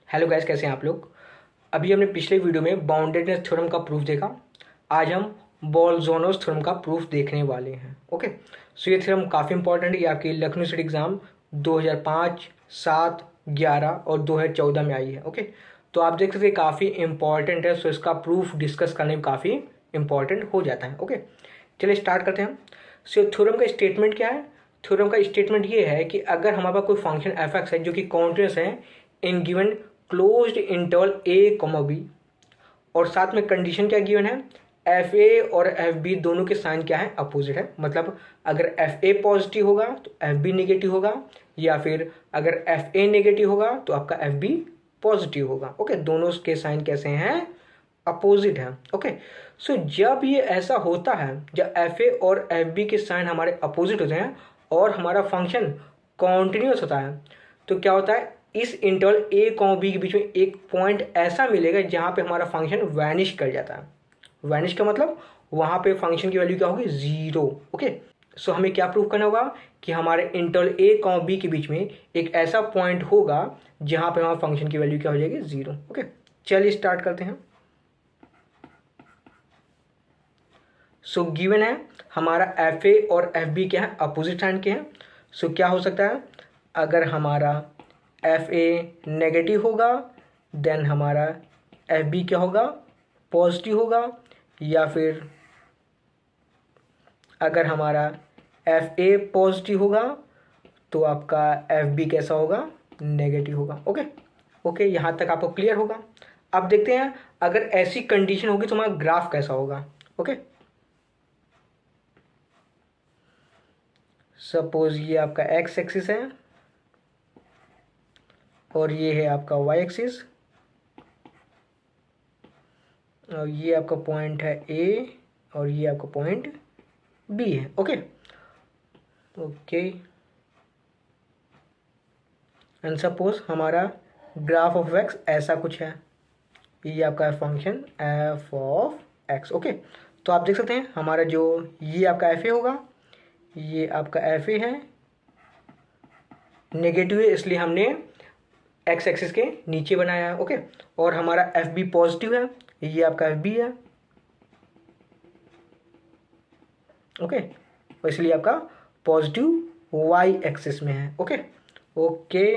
Hello guys, कैसे हैं आप लोग। अभी हमने पिछले वीडियो में बाउंडेडनेस थ्योरम का प्रूफ देखा। आज हम बोल्ट्जमान थ्योरम का प्रूफ देखने वाले हैं। ओके, सो ये थ्योरम काफ़ी इंपॉर्टेंट है। ये आपकी लखनऊ स्टेट एग्जाम 2005, 7, 11 और 2014 में आई है। ओके, तो आप देख सकते हैं काफ़ी इंपॉर्टेंट है। सो इसका प्रूफ डिस्कस करने में काफ़ी इंपॉर्टेंट हो जाता है। ओके, चलिए स्टार्ट करते हैं। सो थ्योरम का स्टेटमेंट क्या है। थ्योरम का स्टेटमेंट ये है कि अगर हमारे पास कोई फंक्शन एफ एक्स है जो कि कॉन्टिन्यूस है in given closed interval A comma B, और साथ में कंडीशन क्या गिवन है, एफ ए और एफ बी दोनों के साइन क्या है, अपोजिट है। मतलब अगर एफ ए पॉजिटिव होगा तो एफ बी नेगेटिव होगा, या फिर अगर एफ ए नेगेटिव होगा तो आपका एफ बी पॉजिटिव होगा। ओके, दोनों के साइन कैसे हैं, अपोजिट है। ओके, सो जब ये ऐसा होता है, जब एफ ए और एफ बी के साइन हमारे अपोजिट होते हैं और हमारा फंक्शन कॉन्टिन्यूस होता है, तो क्या होता है, इस इंटरवल ए कॉमा बी के बीच में एक पॉइंट ऐसा मिलेगा जहां पे हमारा फंक्शन वैनिश कर जाता है। वैनिश का मतलब वहां पे फंक्शन की वैल्यू क्या होगी, जीरो। ओके, सो हमें क्या प्रूव करना होगा कि हमारे इंटरवल ए कॉमा बी के बीच में एक ऐसा पॉइंट होगा जहां पे हमारे फंक्शन की वैल्यू क्या हो जाएगी, जीरो। ओके, चलिए स्टार्ट करते हैं। सो गिवन है हमारा एफ ए और एफ बी क्या है, अपोजिट साइन के हैं। सो क्या हो सकता है, अगर हमारा एफ ए नेगेटिव होगा देन हमारा एफ बी क्या होगा, पॉजिटिव होगा, या फिर अगर हमारा एफ ए पॉजिटिव होगा तो आपका एफ बी कैसा होगा, नेगेटिव होगा। ओके ओके, यहाँ तक आपको क्लियर होगा। अब देखते हैं अगर ऐसी कंडीशन होगी तो हमारा ग्राफ कैसा होगा। ओके, सपोज ये आपका एक्स एक्सिस है और ये है आपका वाई एक्सिस, और ये आपका पॉइंट है ए और ये आपका पॉइंट बी है। ओके ओके, एंड सपोज हमारा ग्राफ ऑफ एक्स ऐसा कुछ है, ये आपका function F of x. Okay, तो आप देख सकते हैं हमारा जो ये आपका एफ ए होगा, ये आपका एफ ए है, नेगेटिव है इसलिए हमने एक्स एक्सिस के नीचे बनाया है। ओके, और हमारा एफ बी पॉजिटिव है, ये आपका एफ बी है। ओके, और इसलिए आपका पॉजिटिव वाई एक्सिस में है। ओके ओके,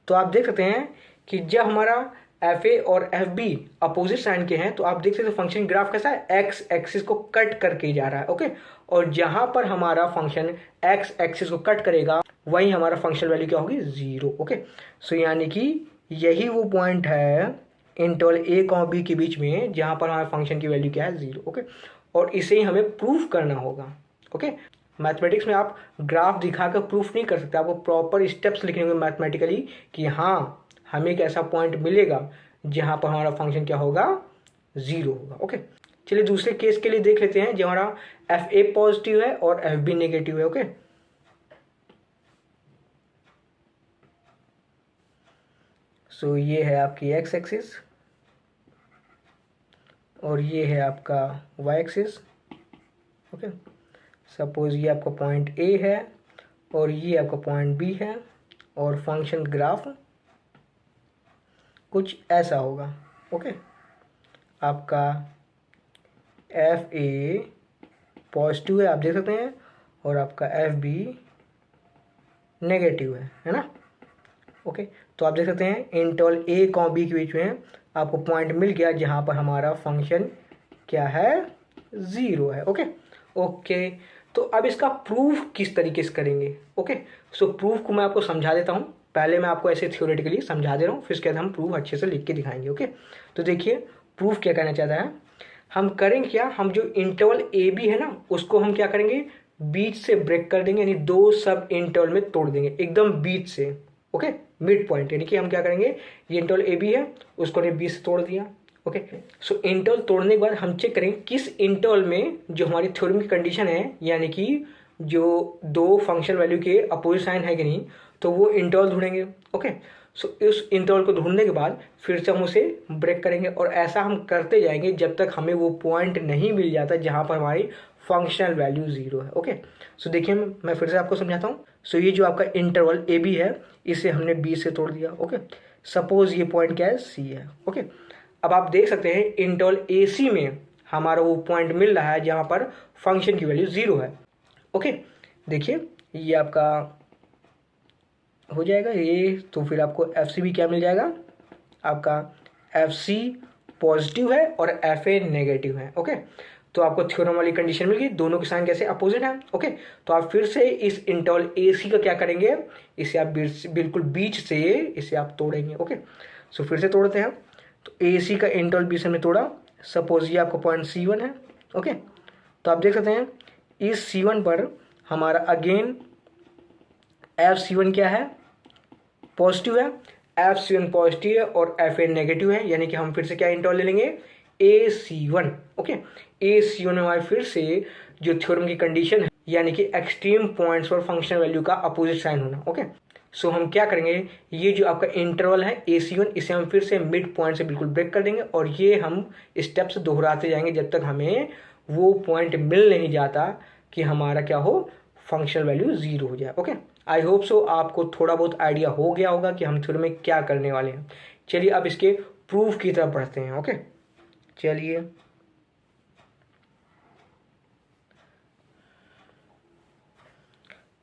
तो आप देख सकते हैं कि जब हमारा एफ ए और एफ बी अपोजिट साइन के हैं तो आप देख सकते हैं फंक्शन ग्राफ कैसा है, एक्स एक्सिस को कट करके जा रहा है। ओके, और जहां पर हमारा फंक्शन एक्स एक्सिस को कट करेगा वहीं हमारा फंक्शन वैल्यू क्या होगी, जीरो। ओके, सो यानी कि यही वो पॉइंट है इंटरवल ए और बी के बीच में जहां पर हमारे फंक्शन की वैल्यू क्या है, जीरो। ओके, और इसे ही हमें प्रूफ करना होगा। ओके, मैथमेटिक्स में आप ग्राफ दिखाकर प्रूफ नहीं कर सकते, आपको प्रॉपर स्टेप्स लिखने होंगे मैथमेटिकली कि हाँ हमें एक ऐसा पॉइंट मिलेगा जहां पर हमारा फंक्शन क्या होगा, जीरो होगा। ओके, चलिए दूसरे केस के लिए देख लेते हैं जब हमारा एफ ए पॉजिटिव है और एफ बी नेगेटिव है। ओके, सो ये है आपकी एक्स एक्सिस और ये है आपका वाई एक्सिस। ओके, सपोज ये आपका पॉइंट ए है और ये आपका पॉइंट बी है, और फंक्शन ग्राफ कुछ ऐसा होगा। ओके, आपका एफ ए पॉजिटिव है आप देख सकते हैं, और आपका एफ बी नेगेटिव है ना। ओके, तो आप देख सकते हैं इंटरवल ए और बी के बीच में आपको पॉइंट मिल गया जहां पर हमारा फंक्शन क्या है, जीरो है। ओके ओके, तो अब इसका प्रूफ किस तरीके से करेंगे। ओके, सो प्रूफ को मैं आपको समझा देता हूँ। पहले मैं आपको ऐसे थ्योरेटिकली समझा दे रहा हूँ, फिर उसके बाद हम प्रूफ अच्छे से लिख के दिखाएंगे। ओके, तो देखिए प्रूफ क्या कहना चाहता है, हम करेंगे क्या, हम जो इंटरवल ए बी है ना उसको हम क्या करेंगे, बीच से ब्रेक कर देंगे, यानी दो सब इंटरवल में तोड़ देंगे एकदम बीच से। ओके, मिड पॉइंट, यानी कि हम क्या करेंगे, ये इंटरवल ए बी है उसको हमने बीच से तोड़ दिया। ओके, सो इंटरवल तोड़ने के बाद हम चेक करेंगे किस इंटरवल में जो हमारी थ्योरम की कंडीशन है, यानी कि जो दो फंक्शन वैल्यू के अपोजिट साइन है कि नहीं, तो वो इंटरवल ढूंढेंगे। ओके, सो इस इंटरवल को ढूंढने के बाद फिर से हम उसे ब्रेक करेंगे, और ऐसा हम करते जाएंगे जब तक हमें वो पॉइंट नहीं मिल जाता जहां पर हमारी फंक्शनल वैल्यू जीरो है। ओके, सो देखिए मैं फिर से आपको समझाता हूँ। सो ये जो आपका इंटरवल ए बी है इसे हमने बी से तोड़ दिया। ओके, सपोज ये पॉइंट क्या है, सी है। ओके, अब आप देख सकते हैं इंटरवल ए सी में हमारा वो पॉइंट मिल रहा है जहाँ पर फंक्शन की वैल्यू 0 है। ओके, देखिए ये आपका हो जाएगा ये, तो फिर आपको एफ सी भी क्या मिल जाएगा, आपका एफ सी पॉजिटिव है और एफ ए नेगेटिव है। ओके, तो आपको थ्योरम वाली कंडीशन मिल गई, दोनों के साइन कैसे अपोजिट हैं। ओके, तो आप फिर से इस इंटरवल ए सी का क्या करेंगे, इसे आप बिल्कुल बीच से इसे आप तोड़ेंगे। ओके, सो फिर से तोड़ते हैं, तो ए सी का इंटरवल बीच से हमने तोड़ा, सपोज ये आपका पॉइंट सी वन है। ओके, तो आप देख सकते हैं इस सी वन पर हमारा अगेन एफ सी वन क्या है, पॉजिटिव है, एफ सी वन पॉजिटिव है और एफ ए नेगेटिव है, यानी कि हम फिर से क्या इंटरवल ले लेंगे, ए सी वन। ओके, ए सी वन हमारे फिर से जो थ्योरम की कंडीशन है, यानी कि एक्सट्रीम पॉइंट्स पर फंक्शनल वैल्यू का अपोजिट साइन होना। ओके, सो हम क्या करेंगे, ये जो आपका इंटरवल है ए सी वन, इसे हम फिर से मिड पॉइंट से बिल्कुल ब्रेक कर देंगे और ये हम स्टेप्स दोहराते जाएंगे जब तक हमें वो पॉइंट मिल नहीं जाता कि हमारा क्या हो, फंक्शनल वैल्यू 0 हो जाए। ओके, आई होप सो आपको थोड़ा बहुत आइडिया हो गया होगा कि हम थ्योरम में क्या करने वाले हैं। चलिए अब इसके प्रूफ की तरफ बढ़ते हैं। ओके, चलिए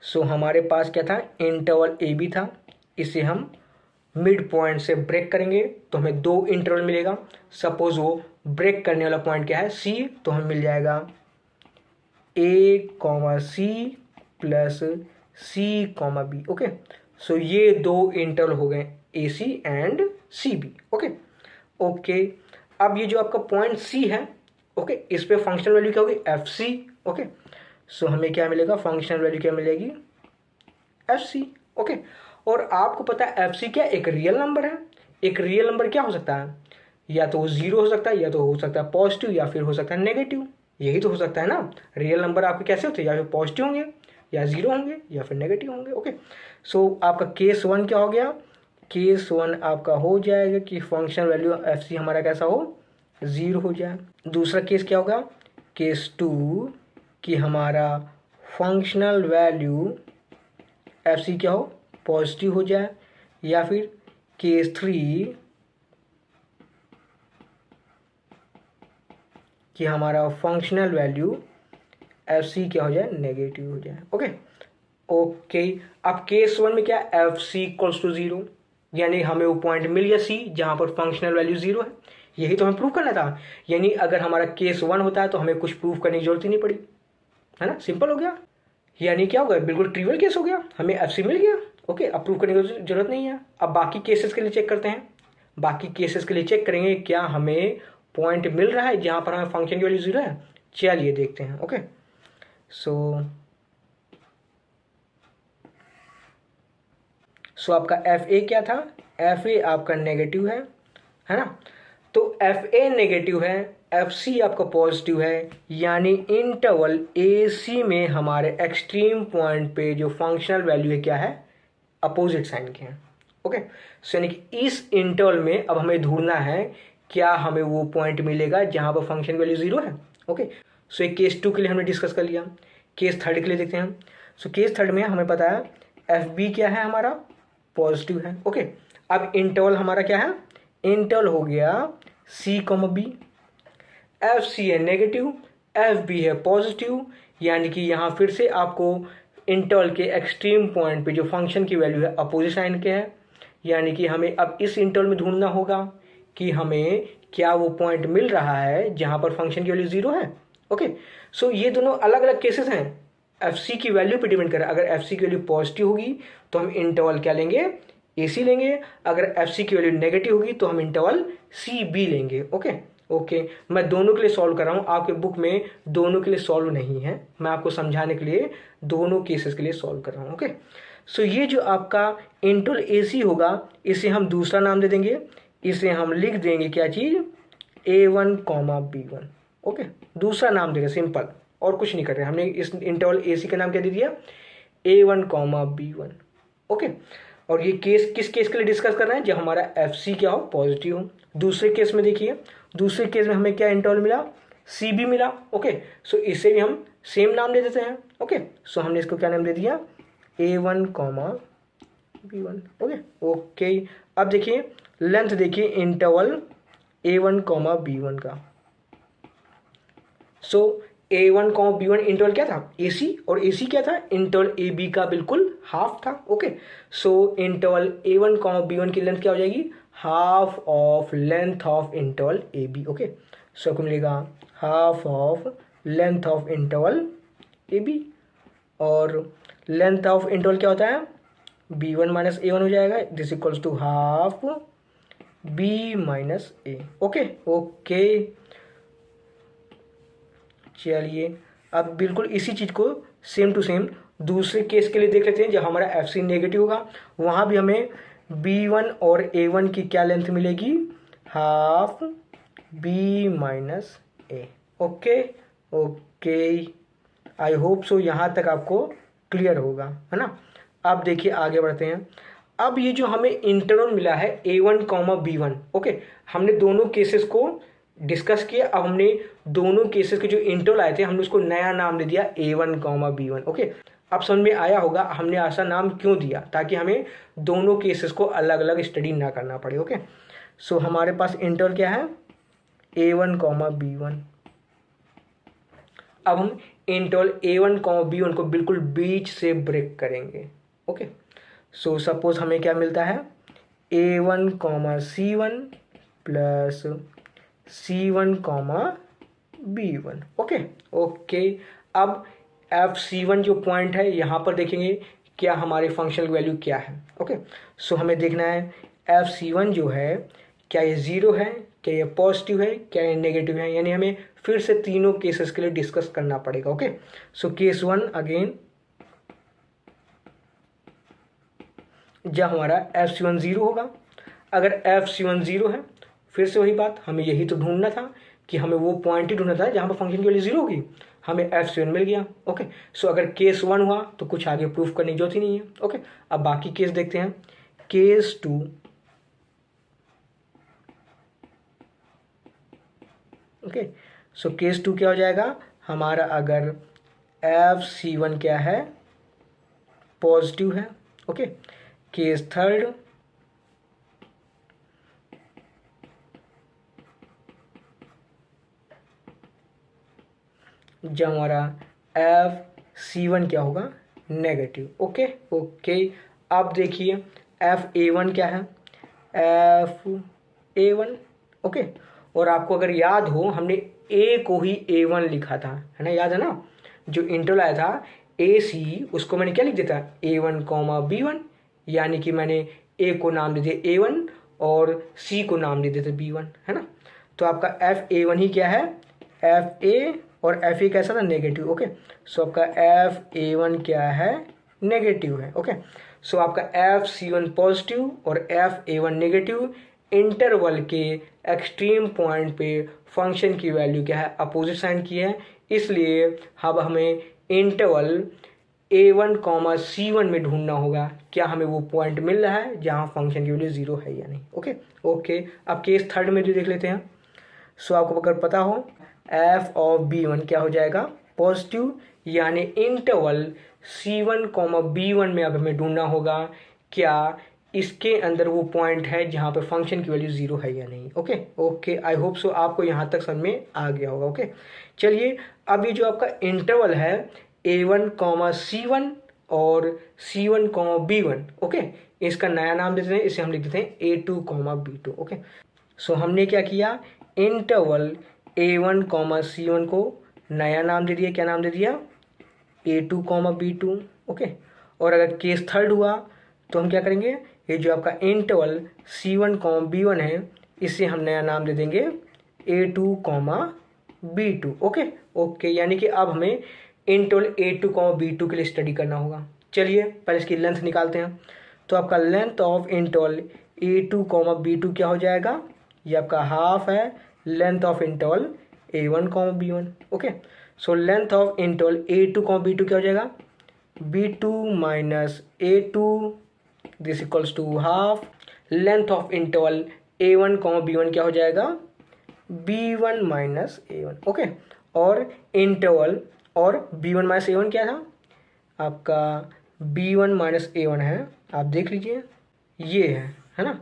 सो हमारे पास क्या था, इंटरवल ए बी था, इसे हम मिड पॉइंट से ब्रेक करेंगे तो हमें 2 इंटरवल मिलेगा। सपोज वो ब्रेक करने वाला पॉइंट क्या है, सी, तो हमें मिल जाएगा a comma c plus c comma b. Okay, so ये 2 इंटरवल हो गए a c and c b. Okay okay, अब ये जो आपका पॉइंट सी है, ओके, इस पे फंक्शनल वैल्यू क्या होगी, एफ सी। ओके, सो हमें क्या मिलेगा, फंक्शनल वैल्यू क्या मिलेगी, एफ सी। ओके, और आपको पता है एफ सी क्या, एक रियल नंबर है। एक रियल नंबर क्या हो सकता है, या तो वो 0 हो सकता है, या तो हो सकता है पॉजिटिव, या फिर हो सकता है नेगेटिव। यही तो हो सकता है ना, रियल नंबर आपके कैसे होते हैं, या फिर पॉजिटिव होंगे, या 0 होंगे, या फिर नेगेटिव होंगे। ओके, सो आपका केस 1 क्या हो गया, केस 1 आपका हो जाएगा कि फंक्शनल वैल्यू एफ सी हमारा कैसा हो, 0 हो जाए। दूसरा केस क्या होगा, केस 2 कि हमारा फंक्शनल वैल्यू एफ सी क्या हो, पॉजिटिव हो जाए। या फिर केस 3 कि हमारा फंक्शनल वैल्यू एफ सी क्या हो जाए, नेगेटिव हो जाए। ओके ओके, अब केस 1 में क्या, एफ सी इक्वल्स टू 0, यानी हमें वो पॉइंट मिल गया सी जहां पर फंक्शनल वैल्यू 0 है। यही तो हमें प्रूव करना था, यानी अगर हमारा केस 1 होता है तो हमें कुछ प्रूव करने की जरूरत ही नहीं पड़ी, है ना, सिंपल हो गया। यानी क्या हो गया, बिल्कुल ट्रिवियल केस हो गया, हमें एफ सी मिल गया। ओके, अब प्रूव करने की जरूरत नहीं है। अब बाकी केसेस के लिए चेक करते हैं, बाकी केसेस के लिए चेक करेंगे क्या हमें पॉइंट मिल रहा है जहां पर हमें फंक्शन की वैल्यू 0 है। चलिए देखते हैं। ओके, सो आपका एफ ए क्या था, एफ ए आपका नेगेटिव है ना, तो एफ ए नेगेटिव है, एफ सी आपका पॉजिटिव है, यानी इंटरवल ए सी में हमारे एक्सट्रीम पॉइंट पे जो फंक्शनल वैल्यू है क्या है, अपोजिट साइन के हैं। ओके, सो यानी कि इस इंटरवल में अब हमें ढूंढना है क्या हमें वो पॉइंट मिलेगा जहां पर फंक्शन वैल्यू 0 है। ओके, सो एक केस 2 के लिए हमने डिस्कस कर लिया, केस 3 के लिए देखते हैं। सो केस 3 में हमें पता है एफ बी क्या है, हमारा पॉजिटिव है। ओके, अब इंटरवल हमारा क्या है, इंटरवल हो गया सी कॉमा बी, एफ सी है नेगेटिव, एफ बी है पॉजिटिव, यानी कि यहाँ फिर से आपको इंटरवल के एक्सट्रीम पॉइंट पे जो फंक्शन की वैल्यू है अपोजिट साइन के है, यानी कि हमें अब इस इंटरवल में ढूंढना होगा कि हमें क्या वो पॉइंट मिल रहा है जहाँ पर फंक्शन की वैल्यू 0 है। ओके, सो ये दोनों अलग अलग केसेस हैं, एफ सी की वैल्यू पे डिपेंड करें। अगर एफ सी की वैल्यू पॉजिटिव होगी तो हम इंटरवल क्या लेंगे, ए सी लेंगे। अगर एफ सी की वैल्यू नेगेटिव होगी तो हम इंटरवल सी बी लेंगे। ओके ओके, मैं दोनों के लिए सॉल्व कर रहा हूँ, आपके बुक में दोनों के लिए सॉल्व नहीं है, मैं आपको समझाने के लिए दोनों केसेस के लिए सॉल्व कर रहा हूँ। ओके, सो ये जो आपका इंटरवल ए सी होगा इसे हम दूसरा नाम दे देंगे, इसे हम लिख देंगे क्या चीज़, A1 कॉमा B1। ओके, दूसरा नाम देंगे सिंपल, और कुछ नहीं कर रहे हमने। इस इंटरवल ए सी का नाम क्या दे दिया, A1 कॉमा B1। ओके, और ये केस किस केस के लिए डिस्कस कर रहे हैं, जब हमारा एफ सी क्या हो, पॉजिटिव हो। दूसरे केस में देखिए, दूसरे केस में हमें क्या इंटरवल मिला, सी बी मिला। ओके, सो इसे भी हम सेम नाम दे देते हैं। ओके, सो हमने इसको क्या नाम दे दिया, A1 comma B1। Okay okay, अब देखिए लेंथ देखिए इंटरवल A1 कॉमा B1 का। सो A1 कॉमा B1 इंटरवल क्या था AC, और AC क्या था इंटरवल AB का बिल्कुल हाफ था। ओके, सो इंटरवल A1 कॉमा B1 की लेंथ क्या हो जाएगी, half of length of interval AB। Okay, so आपको मिलेगा half of length of interval AB, और लेंथ ऑफ इंटरवल क्या होता है B1 माइनस A1 हो जाएगा, this equals to half B minus A। Okay okay, चलिए अब बिल्कुल इसी चीज़ को सेम टू सेम दूसरे केस के लिए देख लेते हैं जब हमारा FC नेगेटिव होगा। वहाँ भी हमें B1 और A1 की क्या लेंथ मिलेगी, half B minus A। Okay okay, I hope so यहाँ तक आपको क्लियर होगा, है ना। अब देखिए आगे बढ़ते हैं। अब ये जो हमें इंटरवल मिला है A1 कॉमा B1, ओके, हमने दोनों केसेस को डिस्कस किया। अब हमने दोनों केसेस के जो इंटरवल आए थे हमने उसको नया नाम दे दिया A1 कॉमा B1। ओके, अब समझ में आया होगा हमने ऐसा नाम क्यों दिया, ताकि हमें दोनों केसेस को अलग अलग स्टडी ना करना पड़े। ओके, सो हमारे पास इंटरवल क्या है A1 कॉमा B1। अब हम इंटरवल A1 कॉमा B1 को बिल्कुल बीच से ब्रेक करेंगे। ओके, सो सपोज हमें क्या मिलता है A1 comma C1 plus C1 comma B1। Okay okay, अब FC1 जो पॉइंट है यहाँ पर देखेंगे क्या हमारे फंक्शनल वैल्यू क्या है। ओके, सो हमें देखना है FC1 जो है क्या ये ज़ीरो है, क्या ये पॉजिटिव है, क्या ये नेगेटिव है, यानी हमें फिर से तीनों केसेस के लिए डिस्कस करना पड़ेगा। ओके, सो केस 1 अगेन, जब हमारा FC1 ज़ीरो होगा, अगर FC1 ज़ीरो है फिर से वही बात, हमें यही तो ढूंढना था कि हमें वो पॉइंट ही ढूंढना था जहाँ पर फंक्शन की वैल्यू ज़ीरो होगी, हमें FC1 मिल गया। ओके, सो अगर केस 1 हुआ तो कुछ आगे प्रूफ करने की जरूरत ही नहीं है। ओके, अब बाकी केस देखते हैं। केस 2, ओके, सो केस 2 क्या हो जाएगा हमारा, अगर FC1 क्या है पॉजिटिव है। ओके, केस 3, जब हमारा FC1 क्या होगा नेगेटिव। ओके ओके, अब देखिए FA1 क्या है FA1। ओके, और आपको अगर याद हो हमने A को ही A1 लिखा था, है ना, याद है ना, जो इंटरवल आया था AC उसको मैंने क्या लिख दिया था A1 कॉमा B1, यानी कि मैंने A को नाम दे दिया A1 और C को नाम दे दिया था B1, है ना। तो आपका FA1 ही क्या है FA, और FA कैसा था नेगेटिव। ओके, सो आपका FA1 क्या है नेगेटिव है। ओके, सो आपका FC1 पॉजिटिव और FA1 नेगेटिव, इंटरवल के एक्सट्रीम पॉइंट पे फंक्शन की वैल्यू क्या है अपोजिट साइन की है, इसलिए अब हमें इंटरवल A1 कॉमा C1 में ढूंढना होगा क्या हमें वो पॉइंट मिल रहा है जहाँ फंक्शन की वैल्यू ज़ीरो है या नहीं। ओके ओके, अब केस 3 में जो देख लेते हैं। सो आपको अगर पता हो f ऑफ B1 क्या हो जाएगा पॉजिटिव, यानी इंटरवल C1 कॉमा B1 में अब हमें ढूंढना होगा क्या इसके अंदर वो पॉइंट है जहाँ पे फंक्शन की वैल्यू ज़ीरो है या नहीं। Okay okay, I hope so आपको यहाँ तक समझ में आ गया होगा। ओके, चलिए अब ये जो आपका इंटरवल है A1 कॉमा C1 और C1 कॉमा B1, ओके, इसका नया नाम देते हैं, इसे हम लिख देते हैं A2 कॉमा B2। ओके, सो हमने क्या किया इंटरवल A1 कॉमा C1 को नया नाम दे दिया, क्या नाम दे दिया A2 कॉमा B2। ओके, और अगर केस 3 हुआ तो हम क्या करेंगे, ये जो आपका इंटरवल C1 कॉमा B1 है इसे हम नया नाम दे देंगे A2 comma B2। Okay okay, यानी कि अब हमें इंटरवल A2 कॉमा B2 के लिए स्टडी करना होगा। चलिए पहले इसकी लेंथ निकालते हैं। तो आपका length of interval A2 comma B2 क्या हो जाएगा, ये आपका हाफ है length of interval A1 comma B1। Okay, so length of interval A2 comma B2 क्या हो जाएगा B2 minus A2, this equals to half length of interval A1 comma B1 क्या हो जाएगा B1 माइनस A1। ओके, और interval और B1 minus A1 क्या था आपका B1 माइनस A1 है, आप देख लीजिए ये है है ना,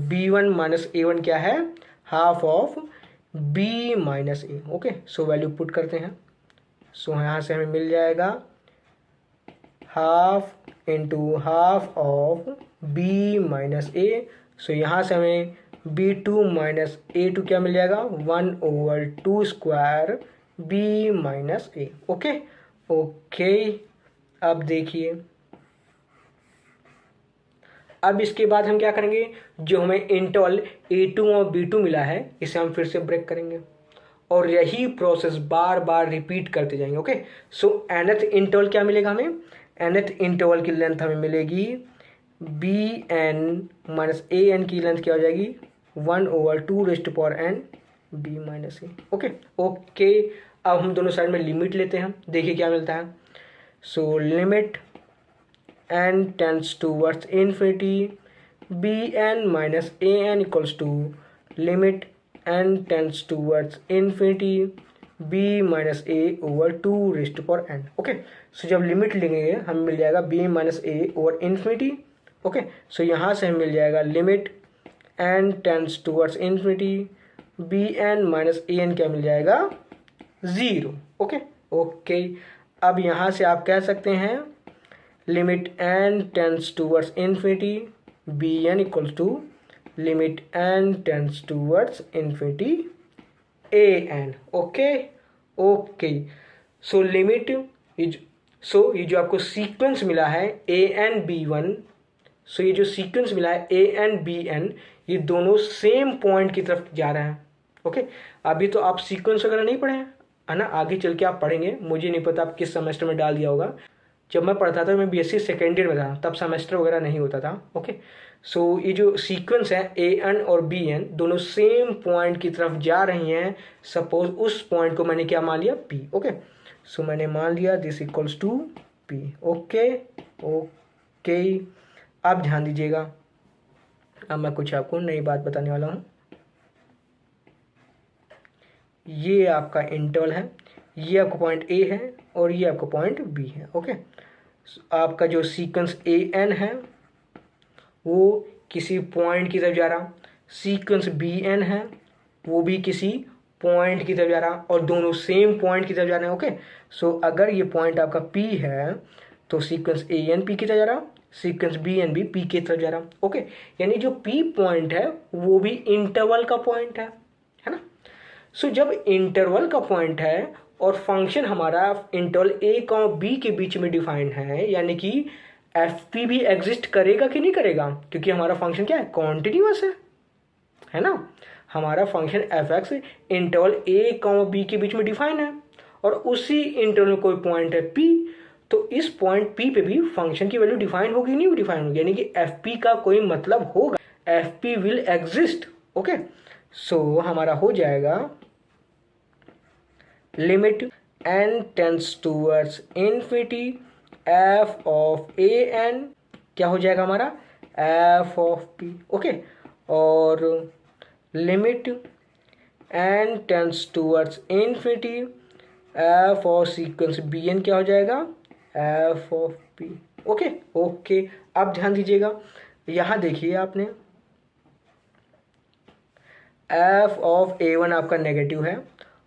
b1 माइनस a1 क्या है, half of b minus A. Okay, so value put करते हैं। सो यहाँ से हमें मिल जाएगा half into half of b minus a. So यहाँ से हमें b2 माइनस a2 क्या मिल जाएगा, 1/2 स्क्वायर b माइनस ए। ओके ओके, अब देखिए, अब इसके बाद हम क्या करेंगे, जो हमें इंटरवल a2 और b2 मिला है इसे हम फिर से ब्रेक करेंगे और यही प्रोसेस बार बार रिपीट करते जाएंगे। ओके, सो nth इंटरवल क्या मिलेगा हमें, nth इंटरवल की लेंथ हमें मिलेगी bn माइनस an की लेंथ क्या हो जाएगी, 1/2 raised to power n b minus A. Okay okay, अब हम दोनों साइड में लिमिट लेते हैं, देखिए क्या मिलता है। So limit n tends towards infinity bn minus an equals to limit n tends towards infinity b minus a over 2 raised to power n। Okay, so जब लिमिट लेंगे हमें मिल जाएगा b minus a over infinity. Okay, so यहाँ से हमें मिल जाएगा limit n tends towards infinity bn minus an क्या मिल जाएगा, 0। ओके ओके, अब यहाँ से आप कह सकते हैं limit n tends towards infinity bn equals to limit n tends towards infinity an। Okay okay, so limit ये जो आपको सीक्वेंस मिला है an b1, सो ये जो सीक्वेंस मिला है an bn, ये दोनों सेम पॉइंट की तरफ जा रहे हैं। ओके, अभी तो आप सीक्वेंस वगैरह नहीं पढ़े हैं, है ना, आगे चल के आप पढ़ेंगे, मुझे नहीं पता आप किस सेमेस्टर में डाल दिया होगा। जब मैं पढ़ता था मैं बीएससी सेकेंड ईयर में था, तब सेमेस्टर वगैरह नहीं होता था। ओके, सो ये जो सीक्वेंस है an और bn दोनों सेम पॉइंट की तरफ जा रही हैं। सपोज उस पॉइंट को मैंने क्या मान लिया, p। ओके, सो मैंने मान लिया this equals to p। Okay okay, अब ध्यान दीजिएगा, अब मैं कुछ आपको नई बात बताने वाला हूँ। ये आपका इंटरवल है, ये आपका पॉइंट a है और ये आपका पॉइंट b है। ओके, आपका जो सीक्वेंस an है वो किसी पॉइंट की तरफ जा रहा, सीक्वेंस bn है वो भी किसी पॉइंट की तरफ जा रहा, और दोनों सेम पॉइंट की तरफ जा रहे हैं। ओके, सो अगर ये पॉइंट आपका p है तो सीक्वेंस an p की तरफ जा रहा, सीक्वेंस bn भी p की तरफ जा रहा। ओके, यानी जो p पॉइंट है वो भी इंटरवल का पॉइंट है ना। सो जब इंटरवल का पॉइंट है और फंक्शन हमारा इंटरवल a और b के बीच में डिफाइंड है, यानी कि एफ पी भी एग्जिस्ट करेगा कि नहीं करेगा, क्योंकि हमारा फंक्शन क्या है, कॉन्टिन्यूअस है ना। हमारा function F x interval a और b के बीच में डिफाइन है और उसी इंटरवल में कोई पॉइंट है p, तो इस पॉइंट p पे भी फंक्शन की वैल्यू डिफाइन होगी नहीं डिफाइन होगी, यानी कि एफ पी का कोई मतलब होगा, f p will exist. Okay, so हमारा हो जाएगा limit n tends towards infinity f of an क्या हो जाएगा हमारा, f ऑफ p। ओके, और limit n tends towards infinity f of sequence bn क्या हो जाएगा, f of p। Okay okay, अब ध्यान दीजिएगा, यहाँ देखिए आपने f ऑफ a1 आपका नेगेटिव है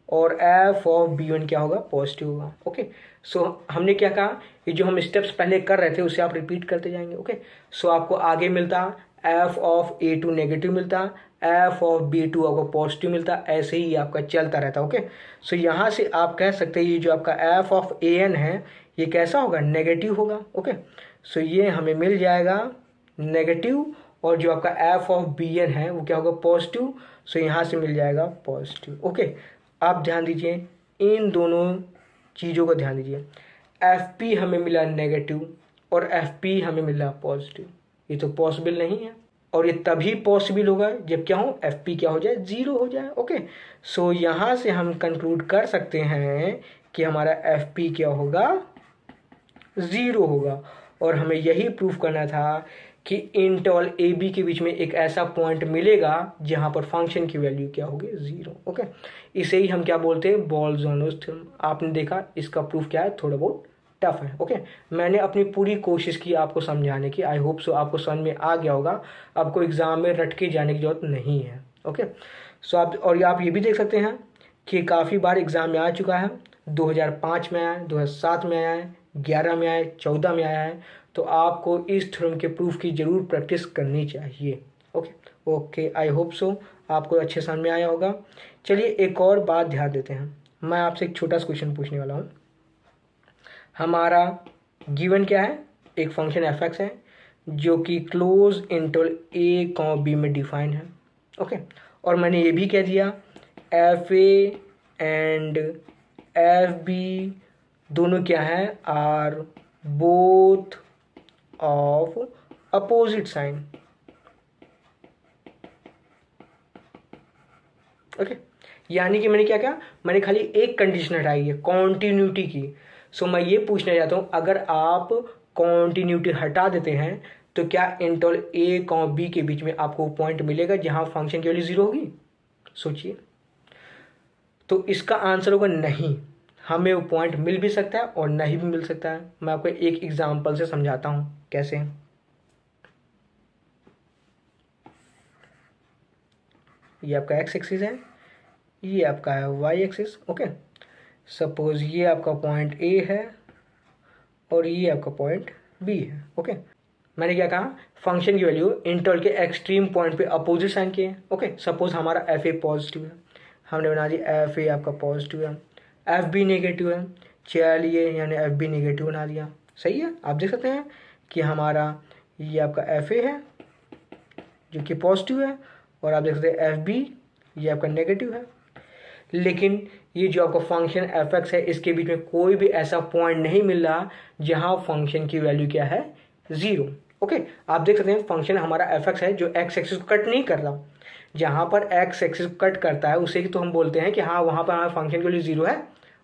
और f ऑफ b1 क्या होगा, पॉजिटिव होगा। ओके, सो हमने क्या कहा, ये जो हम स्टेप्स पहले कर रहे थे उसे आप रिपीट करते जाएंगे। ओके, सो आपको आगे मिलता f ऑफ a2 नेगेटिव मिलता, f ऑफ b2 आपको पॉजिटिव मिलता, ऐसे ही आपका चलता रहता। ओके, सो यहाँ से आप कह सकते हैं ये जो आपका f ऑफ an है ये कैसा होगा, नेगेटिव होगा। ओके, सो ये हमें मिल जाएगा नेगेटिव, और जो आपका f ऑफ bn है वो क्या होगा, पॉजिटिव। सो यहाँ से मिल जाएगा पॉजिटिव। ओके, आप ध्यान दीजिए, इन दोनों चीज़ों को ध्यान दीजिए, एफ पी हमें मिला नेगेटिव और एफ पी हमें मिला पॉजिटिव, ये तो पॉसिबल नहीं है, और ये तभी पॉसिबल होगा जब क्या हो, एफ पी क्या हो जाए, 0 हो जाए। ओके, सो यहाँ से हम कंक्लूड कर सकते हैं कि हमारा एफ पी क्या होगा, 0 होगा, और हमें यही प्रूफ करना था कि इंटरवल ए बी के बीच में एक ऐसा पॉइंट मिलेगा जहां पर फंक्शन की वैल्यू क्या होगी, 0। ओके, इसे ही हम क्या बोलते हैं, बॉल-ज़ोनोस थ्योरम। आपने देखा इसका प्रूफ क्या है, थोड़ा बहुत टफ है। ओके, मैंने अपनी पूरी कोशिश की आपको समझाने की। आई होप सो आपको समझ में आ गया होगा। आपको एग्ज़ाम में रट के जाने की ज़रूरत नहीं है। ओके, सो आप ये भी देख सकते हैं कि काफ़ी बार एग्ज़ाम में आ चुका है। 2005 में आया है, 2007 में आया है, 11 में आया है, 14 में आया है। तो आपको इस थ्योरम के प्रूफ की ज़रूर प्रैक्टिस करनी चाहिए। Okay okay, I hope so आपको अच्छे समझ में आया होगा। चलिए एक और बात ध्यान देते हैं। मैं आपसे एक छोटा सा क्वेश्चन पूछने वाला हूँ। हमारा गिवन क्या है? एक फंक्शन एफ एक्स है जो कि close interval A comma B में डिफाइन है। ओके, और मैंने ये भी कह दिया F A and F B दोनों क्या है? Are both of opposite sign. Okay, यानी कि मैंने क्या कहा? मैंने खाली एक कंडीशन हटाई है, कॉन्टिन्यूटी की। सो मैं ये पूछना चाहता हूँ, अगर आप कॉन्टिन्यूटी हटा देते हैं तो क्या इंटरवल ए कॉमा बी के बीच में आपको पॉइंट मिलेगा जहां फंक्शन की वैल्यू 0 होगी? सोचिए। तो इसका आंसर होगा नहीं। हमें वो पॉइंट मिल भी सकता है और नहीं भी मिल सकता है। मैं आपको एक एग्जांपल से समझाता हूँ कैसे। ये आपका एक्स एक्सिस है, ये आपका है वाई एक्सिस। ओके, सपोज ये आपका पॉइंट ए है और ये आपका पॉइंट बी है। ओके, मैंने क्या कहा? फंक्शन की वैल्यू इंटरवल के एक्सट्रीम पॉइंट पे अपोजिट साइन किए। ओके, सपोज हमारा एफ ए पॉजिटिव है, हमने बना दिया एफ ए आपका पॉजिटिव है, एफ बी नेगेटिव है। चलिए, यानी एफ बी नेगेटिव बना दिया। सही है, आप देख सकते हैं कि हमारा ये आपका एफ ए है जो कि पॉजिटिव है, और आप देख सकते हैं एफ बी ये आपका नेगेटिव है। लेकिन ये जो आपका फंक्शन एफ एक्स है, इसके बीच में कोई भी ऐसा पॉइंट नहीं मिल रहा जहां फंक्शन की वैल्यू क्या है? 0। ओके, आप देख सकते हैं फंक्शन हमारा एफ एक्स है जो एक्स एक्सिस को कट नहीं कर रहा। जहां पर एक्स एक्सिस कट करता है उसे तो हम बोलते हैं कि हाँ वहां पर हमारा फंक्शन की वैल्यू 0 है।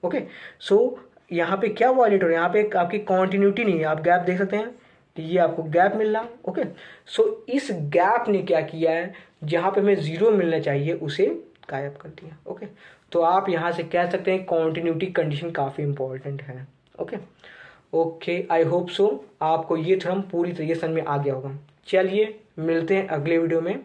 ओके, सो यहाँ पे क्या वायलेट हो रहा है? यहाँ पे आपकी कॉन्टिन्यूटी नहीं है। आप गैप देख सकते हैं, ये आपको गैप मिल रहा। ओके, सो इस गैप ने क्या किया है? जहां पे हमें 0 मिलना चाहिए उसे गायब कर दिया। ओके, तो आप यहाँ से कह सकते हैं कॉन्टिन्यूटी कंडीशन काफ़ी इंपॉर्टेंट है। Okay okay, I hope so आपको ये थ्योरम पूरी तरीके से समझ में आ गया होगा। चलिए मिलते हैं अगले वीडियो में।